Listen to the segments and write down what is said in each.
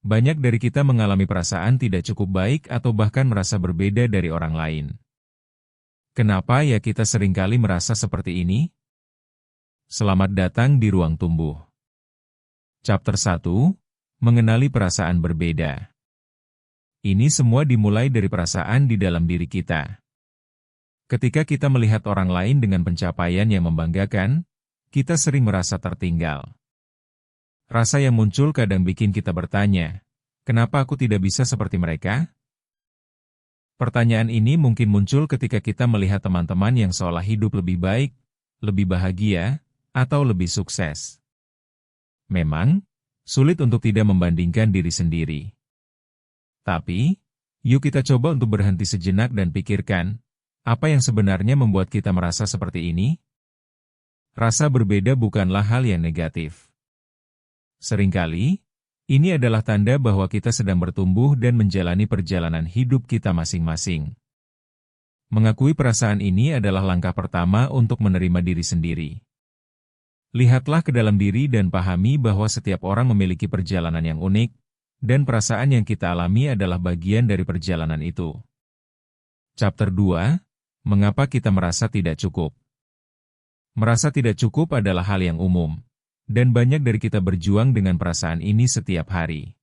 Banyak dari kita mengalami perasaan tidak cukup baik atau bahkan merasa berbeda dari orang lain. Kenapa ya kita seringkali merasa seperti ini? Selamat datang di Ruang Tumbuh. Chapter 1, Mengenali Perasaan Berbeda. Ini semua dimulai dari perasaan di dalam diri kita. Ketika kita melihat orang lain dengan pencapaian yang membanggakan, kita sering merasa tertinggal. Rasa yang muncul kadang bikin kita bertanya, kenapa aku tidak bisa seperti mereka? Pertanyaan ini mungkin muncul ketika kita melihat teman-teman yang seolah hidup lebih baik, lebih bahagia, atau lebih sukses. Memang, sulit untuk tidak membandingkan diri sendiri. Tapi, yuk kita coba untuk berhenti sejenak dan pikirkan, apa yang sebenarnya membuat kita merasa seperti ini? Rasa berbeda bukanlah hal yang negatif. Seringkali, ini adalah tanda bahwa kita sedang bertumbuh dan menjalani perjalanan hidup kita masing-masing. Mengakui perasaan ini adalah langkah pertama untuk menerima diri sendiri. Lihatlah ke dalam diri dan pahami bahwa setiap orang memiliki perjalanan yang unik, dan perasaan yang kita alami adalah bagian dari perjalanan itu. Chapter 2, Mengapa kita merasa tidak cukup? Merasa tidak cukup adalah hal yang umum, dan banyak dari kita berjuang dengan perasaan ini setiap hari.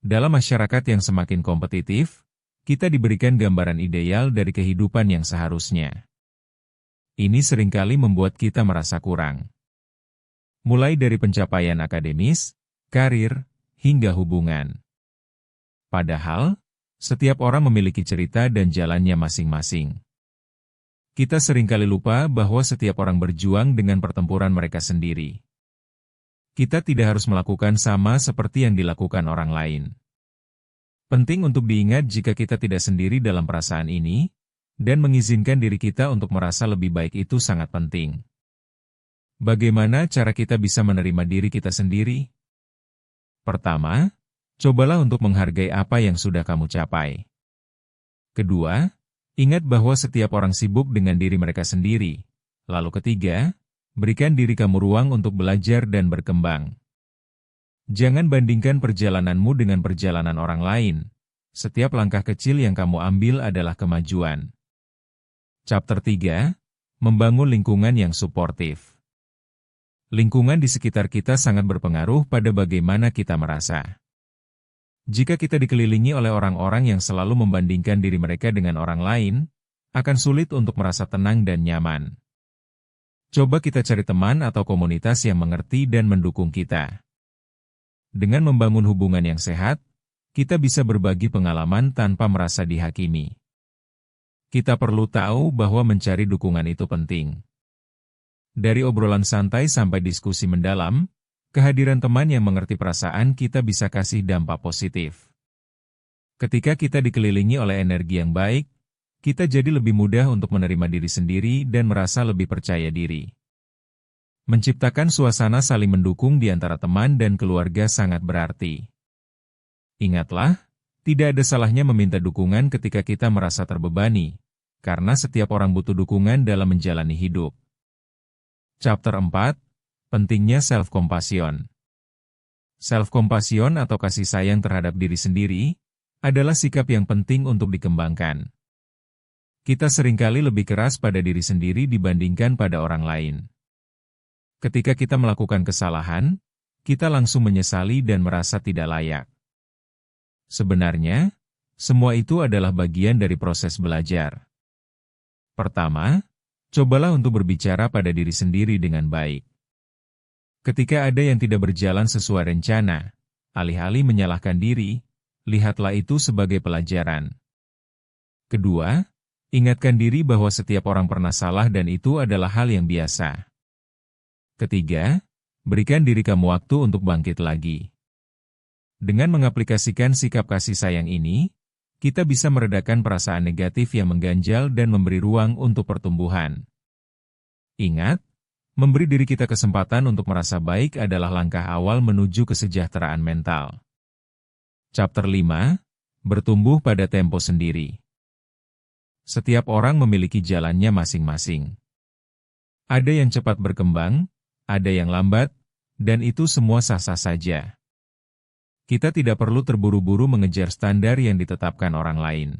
Dalam masyarakat yang semakin kompetitif, kita diberikan gambaran ideal dari kehidupan yang seharusnya. Ini seringkali membuat kita merasa kurang. Mulai dari pencapaian akademis, karir, hingga hubungan. Padahal, setiap orang memiliki cerita dan jalannya masing-masing. Kita seringkali lupa bahwa setiap orang berjuang dengan pertempuran mereka sendiri. Kita tidak harus melakukan sama seperti yang dilakukan orang lain. Penting untuk diingat jika kita tidak sendiri dalam perasaan ini, dan mengizinkan diri kita untuk merasa lebih baik itu sangat penting. Bagaimana cara kita bisa menerima diri kita sendiri? Pertama, cobalah untuk menghargai apa yang sudah kamu capai. Kedua, ingat bahwa setiap orang sibuk dengan diri mereka sendiri. Lalu ketiga, berikan diri kamu ruang untuk belajar dan berkembang. Jangan bandingkan perjalananmu dengan perjalanan orang lain. Setiap langkah kecil yang kamu ambil adalah kemajuan. Chapter 3, Membangun Lingkungan yang Suportif. Lingkungan di sekitar kita sangat berpengaruh pada bagaimana kita merasa. Jika kita dikelilingi oleh orang-orang yang selalu membandingkan diri mereka dengan orang lain, akan sulit untuk merasa tenang dan nyaman. Coba kita cari teman atau komunitas yang mengerti dan mendukung kita. Dengan membangun hubungan yang sehat, kita bisa berbagi pengalaman tanpa merasa dihakimi. Kita perlu tahu bahwa mencari dukungan itu penting. Dari obrolan santai sampai diskusi mendalam, kehadiran teman yang mengerti perasaan kita bisa kasih dampak positif. Ketika kita dikelilingi oleh energi yang baik, kita jadi lebih mudah untuk menerima diri sendiri dan merasa lebih percaya diri. Menciptakan suasana saling mendukung di antara teman dan keluarga sangat berarti. Ingatlah, tidak ada salahnya meminta dukungan ketika kita merasa terbebani, karena setiap orang butuh dukungan dalam menjalani hidup. Chapter 4, Pentingnya Self-Compassion. Self-compassion atau kasih sayang terhadap diri sendiri, adalah sikap yang penting untuk dikembangkan. Kita seringkali lebih keras pada diri sendiri dibandingkan pada orang lain. Ketika kita melakukan kesalahan, kita langsung menyesali dan merasa tidak layak. Sebenarnya, semua itu adalah bagian dari proses belajar. Pertama, cobalah untuk berbicara pada diri sendiri dengan baik. Ketika ada yang tidak berjalan sesuai rencana, alih-alih menyalahkan diri, lihatlah itu sebagai pelajaran. Kedua, ingatkan diri bahwa setiap orang pernah salah dan itu adalah hal yang biasa. Ketiga, berikan diri kamu waktu untuk bangkit lagi. Dengan mengaplikasikan sikap kasih sayang ini, kita bisa meredakan perasaan negatif yang mengganjal dan memberi ruang untuk pertumbuhan. Ingat, memberi diri kita kesempatan untuk merasa baik adalah langkah awal menuju kesejahteraan mental. Chapter 5, Bertumbuh pada tempo sendiri. Setiap orang memiliki jalannya masing-masing. Ada yang cepat berkembang, ada yang lambat, dan itu semua sah-sah saja. Kita tidak perlu terburu-buru mengejar standar yang ditetapkan orang lain.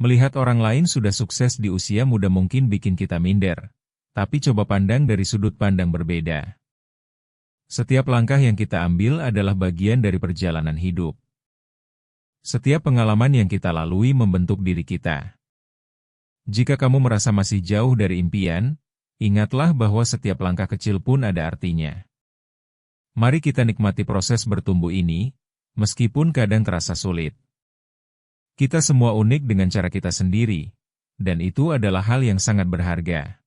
Melihat orang lain sudah sukses di usia muda mungkin bikin kita minder, tapi coba pandang dari sudut pandang berbeda. Setiap langkah yang kita ambil adalah bagian dari perjalanan hidup. Setiap pengalaman yang kita lalui membentuk diri kita. Jika kamu merasa masih jauh dari impian, ingatlah bahwa setiap langkah kecil pun ada artinya. Mari kita nikmati proses bertumbuh ini, meskipun kadang terasa sulit. Kita semua unik dengan cara kita sendiri, dan itu adalah hal yang sangat berharga.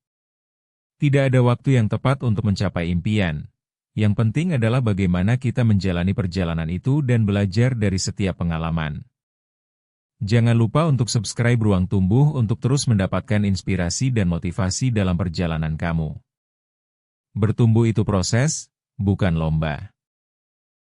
Tidak ada waktu yang tepat untuk mencapai impian. Yang penting adalah bagaimana kita menjalani perjalanan itu dan belajar dari setiap pengalaman. Jangan lupa untuk subscribe Ruang Tumbuh untuk terus mendapatkan inspirasi dan motivasi dalam perjalanan kamu. Bertumbuh itu proses, bukan lomba.